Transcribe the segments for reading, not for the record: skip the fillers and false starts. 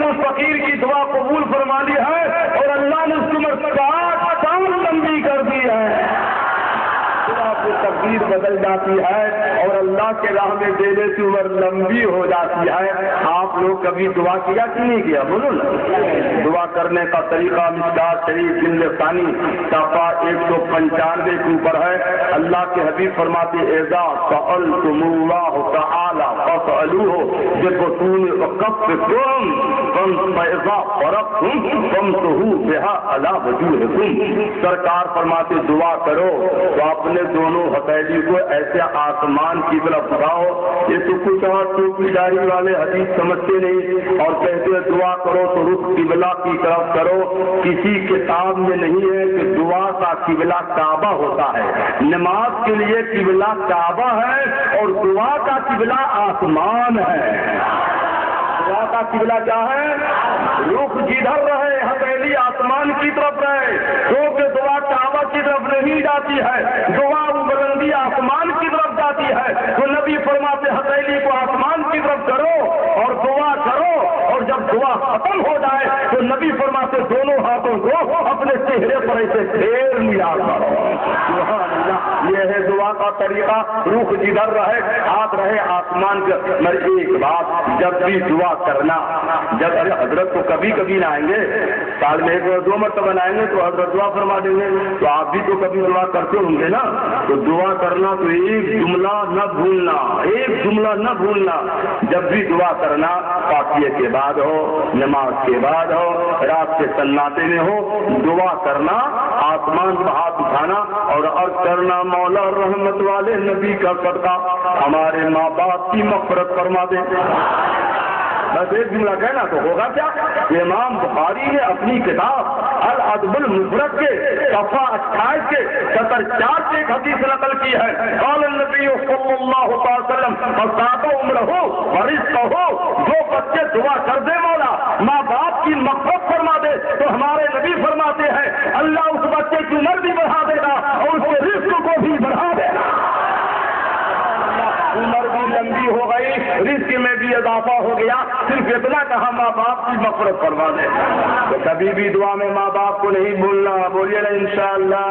نے اس فقیر کی دعا قبول فرما لی ہے اور اللہ نے اس کی عمر 60 سال لمبی کر دی ہے. کی تقدیر بدل جاتی ہے اور اللہ کے راہ میں دینے سے عمر لمبی ہو جاتی ہے. آپ لوگ کبھی دعا کیا کہ نہیں کیا؟ بولو نا. دعا کرنے کا طریقہ مشکات شریف جلد ثانی صفحہ 195 کے اوپر ہے. اللہ کے حبیب فرماتے اذا سألتم اللہ تعالی فاسألوہ ببطون وکفکم فاذا فرغتم فامسحوا بها علی وجوہکم. سرکار فرماتے دعا کرو تو اپنے دونوں ہتھیلی کو ایسے آسمان کی طرف اٹھاؤ. یہ تو کچھ اور ٹوپی داری والے حدیث سمجھتے نہیں اور کہتے ہیں دعا کرو تو رخ قبلہ کی طرف کرو. کسی کتاب میں نہیں ہے کہ دعا کا قبلہ کعبہ ہوتا ہے. نماز کے لیے قبلہ کعبہ ہے اور دعا کا قبلہ آسمان ہے. دعا کا قبلہ کیا ہے؟ رخ جدھر رہے ہتھیلی آسمان کی طرف رہے. کیونکہ دعا کعبہ کی طرف نہیں جاتی ہے, دعا بلندی آسمان کی طرف جاتی ہے. تو نبی فرماتے ہتھیلی کو آسمان کی طرف کرو اور دعا کرو, اور جب دعا ختم ہو جائے تو نبی فرماتے دونوں ہاتھوں کو اپنے چہرے پر ایسے پھیر لیا کرو. یہ ہے دعا کا طریقہ. رخ جدھر رہے ہاتھ رہے آسمان کے. ایک بات, جب بھی دعا کرنا, جب حضرت کو کبھی کبھی نہ آئیں گے, سال میں 1-2 مرتبہ آئیں گے تو حضرت دعا فرما دیں گے. تو آپ بھی تو کبھی دعا کرتے ہوں گے نا. تو دعا کرنا تو ایک جملہ نہ بھولنا, ایک جملہ نہ بھولنا. جب بھی دعا کرنا فاتحہ کے بعد ہو, نماز کے بعد ہو, رات کے سناٹے میں ہو, دعا کرنا آسمان پر ہاتھ اٹھانا اور عرض کرنا مولا رحمت والے نبی کا صدقہ ہمارے ماں باپ کی مغفرت فرما دے. بس ایک جملہ کہنا تو ہوگا کیا. امام بخاری نے اپنی کتاب الادب المفرد کے صفحہ 28 کے 74 سے ایک حدیث نقل کی ہے. قال النبی صلی اللہ علیہ وسلم فساد عمرہ ورزقہ, جو بچے دعا کر دے مولا ماں باپ کی مغفرت فرما دے تو ہمارے نبی فرماتے ہیں اللہ اس بچے کی عمر بھی بڑھا دے گا اور اس کے رزق کو بھی بڑھا دے گا. عمر بھی لمبی ہو گئی, رزق میں بھی اضافہ ہو گیا. صرف اتنا کہا ماں باپ کی مغفرت فرما دے. تو کبھی بھی دعا میں ماں باپ کو نہیں بھولنا. بولیے نا انشاءاللہ.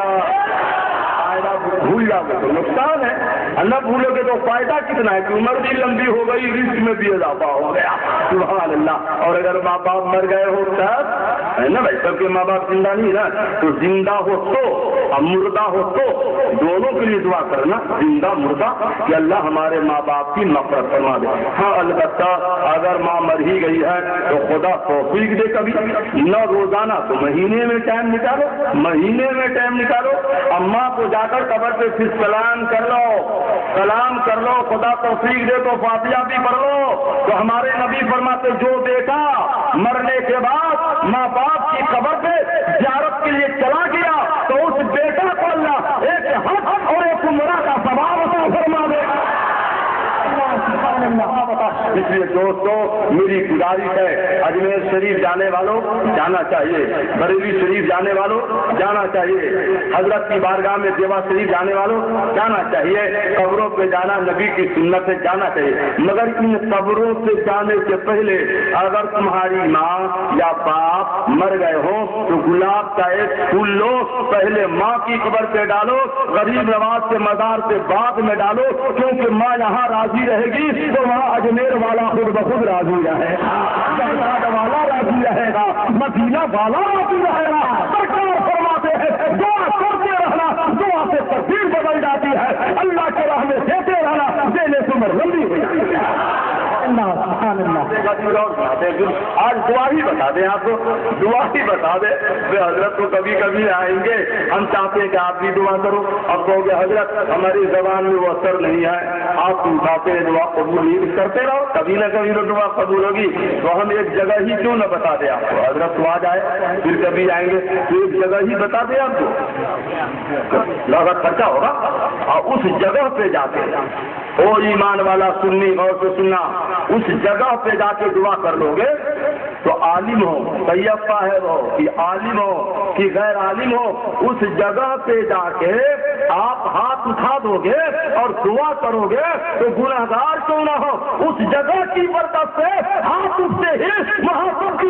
بھول جاؤ گے تو نقصان ہے, نہ بھولو گے تو فائدہ کتنا ہے کہ عمر بھی لمبی ہو گئی, رزق میں بھی اضافہ ہو گیا. سبحان اللہ. اور اگر ماں باپ مر گئے ہو تب ہے نا بھائی, سب کے ماں باپ زندہ نہیں نا, تو زندہ ہو تو اور مردہ ہو تو دونوں کے لیے دعا کرنا, زندہ مردہ, کہ اللہ ہمارے ماں باپ کی مغفرت فرما دے. ہاں البتہ اگر ماں مر ہی گئی ہے تو خدا توفیق دے کبھی نہ روزانہ تو مہینے میں ٹائم نکالو, مہینے میں ٹائم نکالو. اماں کو جا کر قبر پہ پھر سلام کر لو, سلام کر لو. خدا توفیق دے تو فاتحہ بھی پڑھ لو. تو ہمارے نبی فرماتے جو بیٹا مرنے کے بعد ماں باپ کی قبر پہ زیارت کے لیے چلا گیا تو اس بیٹا کو اللہ ایک حج اور ایک عمرہ کا ثواب عطا فرما دے. اس لیے دوستو میری گزارش ہے, اجمیر شریف جانے والوں جانا چاہیے, بریلی شریف جانے والوں جانا چاہیے, حضرت کی بارگاہ میں دیوا شریف جانے والوں جانا چاہیے. قبروں پہ جانا نبی کی سنت سے جانا چاہیے. مگر ان قبروں سے جانے سے پہلے اگر تمہاری ماں یا باپ مر گئے ہوں تو گلاب کا ایک پھول لو, پہلے ماں کی قبر پہ ڈالو, غریب نواز کے مزار سے بعد میں ڈالو, کیونکہ ماں یہاں راضی رہے گی تو وہاں اجمیر والا خود بخود راضی رہے گا, بغداد والا راضی رہے گا, مدینہ والا راضی رہے گا. سرکار فرماتے ہیں دعا کرتے رہنا, دعا سے تقدیر بدل جاتی ہے. اللہ کے راہ میں دیتے رہنا, دینے سے عمر لمبی ہو جاتی ہے. آج دعا ہی بتا دیں آپ کو, دعا ہی بتا دیں. حضرت کو کبھی کبھی آئیں گے, ہم چاہتے ہیں کہ آپ بھی دعا کرو. اب کہو گے حضرت ہماری زبان میں وہ اثر نہیں ہے, آپ اٹھاتے ہیں دعا قبول نہیں کرتے رہو, کبھی نہ کبھی تو دعا قبول ہوگی. تو ہم ایک جگہ ہی کیوں نہ بتا دیں آپ کو. حضرت تو آ جائے پھر کبھی آئیں گے تو ایک جگہ ہی بتا دیں آپ کو, لاگت خرچہ ہوگا. اور اس جگہ پہ جاتے او ایمان والا سننی غور سے سننا, اس جگہ پہ جا کے دعا کر لو گے تو عالم ہو, طیب صاحب ہو کہ عالم ہو کہ غیر عالم ہو, اس جگہ پہ جا کے آپ ہاتھ اٹھا دو گے اور دعا کرو گے تو گنہگار کیوں نہ ہو, اس جگہ کی برکت سے ہاتھ اٹھتے ہی وہاں سب کی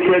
6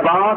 5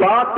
5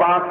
5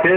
6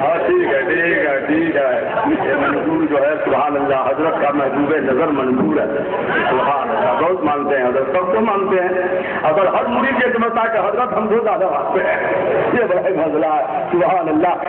ہاں ٹھیک ہے ٹھیک ہے ٹھیک ہے. یہ منظور جو ہے سبحان اللہ حضرت کا محبوب نظر منظور ہے. سبحان اللہ بہت مانتے ہیں حضرت, سب کو مانتے ہیں. اگر ہر مرید یہ سمجھتا ہے کہ حضرت ہم کو زیادہ مانتے ہیں, یہ بڑا مسئلہ ہے. سبحان اللہ.